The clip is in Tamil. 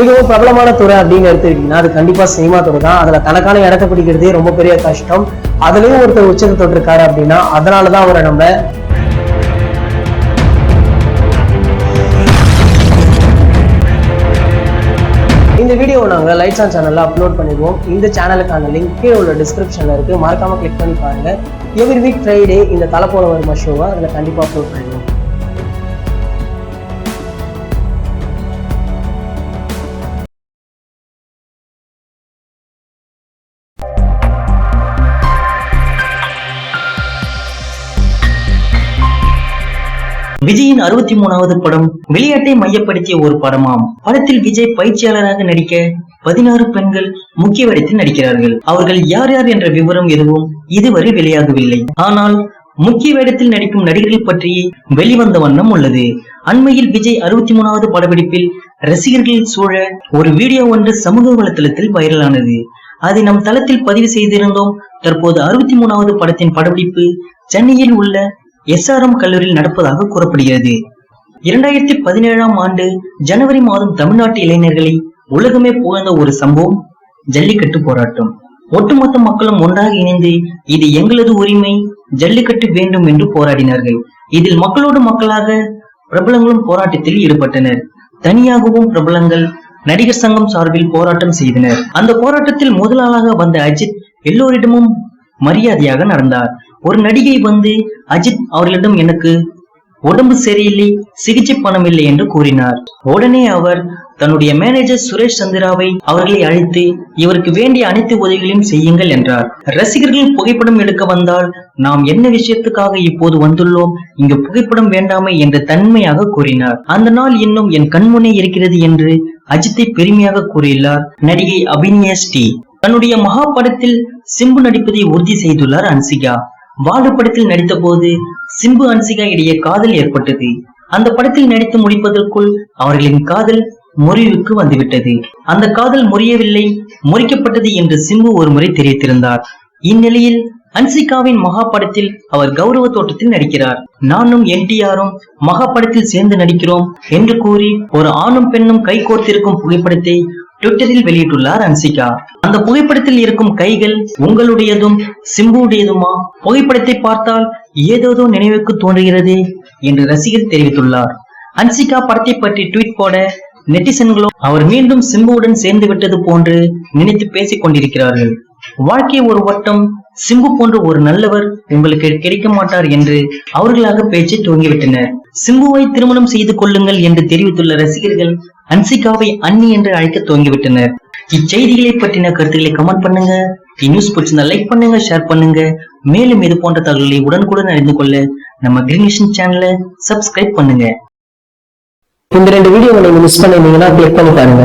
மிகவும் பிரபலமான துறை அப்படின்னு எடுத்துக்கிட்டீங்கன்னா அது கண்டிப்பா சினிமா துறை தான். அதுல தனக்கான இடத்தை பிடிக்கிறதே ரொம்ப பெரிய கஷ்டம். அதுலயும் ஒருத்தர் உச்சத்தை தொட்டிருக்காரு அப்படின்னா அதனாலதான் அவரை நம்ம இந்த வீடியோவை நாங்கள் லைட்ஸ் ஆன் சேனல்ல அப்லோட் பண்ணிடுவோம். இந்த சேனலுக்கான லிங்க் கீழே உள்ள டிஸ்கிரிப்ஷன்ல இருக்கு, மறக்காம கிளிக் பண்ணி பாருங்க. எவ்ரி வீக் ஃப்ரைடே இந்த தலை போல வருமா ஷோவை அதில் கண்டிப்பா அப்லோட் பண்ணிடுவோம். விஜயின் 63வது படம் விளையாட்டை மையப்படுத்திய ஒரு படமாம். படத்தில் விஜய் பயிற்சியாளராக நடிக்க 16 பெண்கள் முக்கிய வேடத்தில் நடிக்கிறார்கள். அவர்கள் யார் யார் என்ற விவரம் எதுவும் இதுவரை வெளியாகவில்லை. ஆனால் முக்கிய வேடத்தில் நடிக்கும் நடிகர்கள் பற்றி வெளிவந்த வண்ணம் உள்ளது. அண்மையில் விஜய் 63வது படப்பிடிப்பில் ரசிகர்கள் சூழ ஒரு வீடியோ ஒன்று சமூக வலைதளத்தில் வைரலானது. அதை நம் தளத்தில் பதிவு செய்திருந்தோம். தற்போது 63வது படத்தின் படப்பிடிப்பு சென்னையில் உள்ள SRM கல்லூரியில் நடப்பதாக கூறப்படுகிறது. 2017ஆம் ஆண்டு ஜனவரி மாதம் தமிழ்நாட்டு இளைஞர்களை உலகமே புகழ்ந்த ஒரு சம்பவம் ஜல்லிக்கட்டு போராட்டம். ஒட்டுமொத்த மக்களும் ஒன்றாக இணைந்து இது எங்களது உரிமை, ஜல்லிக்கட்டு வேண்டும் என்று போராடினார்கள். இதில் மக்களோடு மக்களாக பிரபலங்களும் போராட்டத்தில் ஈடுபட்டனர். தனியாகவும் பிரபலங்கள் நடிகர் சங்கம் சார்பில் போராட்டம் செய்தனர். அந்த போராட்டத்தில் முதலாளாக வந்த அஜித் எல்லோரிடமும் மரியாதையாக நடந்தார். ஒரு நடிகை வந்து அஜித் அவர்களிடம் எனக்கு உடம்பு சரியில்லை, சிகிச்சை பணம் இல்லை என்று கூறினார். உடனே அவர் தன்னுடைய மேனேஜர் சுரேஷ் சந்திராவை அவர்களை அழைத்து இவருக்கு வேண்டிய அனைத்து உதவிகளையும் செய்யுங்கள் என்றார். ரசிகர்கள் புகைப்படம் எடுக்க வந்தால் நாம் என்ன விஷயத்துக்காக இப்போது வந்துள்ளோம், இங்கு புகைப்படம் வேண்டாமே என்று தன்மையாக கூறினார். அந்த நாள் இன்னும் என் கண்முன்னே இருக்கிறது என்று அஜித்தை பெருமையாக கூறியுள்ளார் நடிகை அபிநயா ஸ்ரீ. தன்னுடைய மகா படத்தில் சிம்பு நடிப்பதை உறுதி செய்துள்ளார் அன்சிகா. வாழு படத்தில் நடித்த போது சிம்பு அன்சிகா இடையே காதல் ஏற்பட்டது. அந்த படத்தில் நடித்து முடிப்பதற்குள் அவர்களின் காதல் முறிவுக்கு வந்துவிட்டது. அந்த காதல் முறியவில்லை, முறிக்கப்பட்டது என்று சிம்பு ஒரு முறை தெரிவித்திருந்தார். இந்நிலையில் அன்சிகாவின் மகா படத்தில் அவர் கௌரவ தோட்டத்தில் நடிக்கிறார். நானும் NTRம் மகா படத்தில் சேர்ந்து நடிக்கிறோம் என்று கூறி ஒரு ஆணும் பெண்ணும் கை கோர்த்திருக்கும் புகைப்படத்தை ட்விட்டரில் வெளியிட்டுள்ளார் அன்சிகா. அந்த புகைப்படத்தில் இருக்கும் கைகள் உங்களுடையதும் சிம்புடையதுமா? புகைப்படத்தை பார்த்தால் ஏதேதோ நினைவுக்கு தோன்றுகிறது என்று ரசிகர் தெரிவித்துள்ளார். அன்சிகா படத்தை பற்றி ட்வீட் போட நெட்டிசன்களோ அவர் மீண்டும் சிம்புவுடன் சேர்ந்து விட்டது போன்று நினைத்து பேசிக் கொண்டிருக்கிறார்கள். வாழ்க்கை ஒரு வட்டம், சிம்பு போன்ற ஒரு நல்லவர் உங்களுக்கு கிடைக்க மாட்டார் என்று அவர்களாக பேச்சு துவங்கிவிட்டனர். சிம்புவை திருமணம் செய்து கொள்ளுங்கள் என்று தெரிவித்துள்ள ரசிகர்கள் அன்சிகாவை அண்ணி என்று அழைக்க துவங்கிவிட்டனர். இச்செய்திகளை பற்றின கருத்துக்களை கமெண்ட் பண்ணுங்க. நியூஸ் பிடிச்சிருந்தா லைக் பண்ணுங்க, ஷேர் பண்ணுங்க. மேலும் இது போன்ற தகவல்களை உடனுக்குடன் அறிந்து கொள்ள நம்ம கிரீன் விஷன் சேனலை சப்ஸ்கிரைப் பண்ணுங்க. இந்த 2 வீடியோவை நீங்க மிஸ் பண்ணிருந்தீங்கன்னா கிளிக் பண்ணி பாருங்க.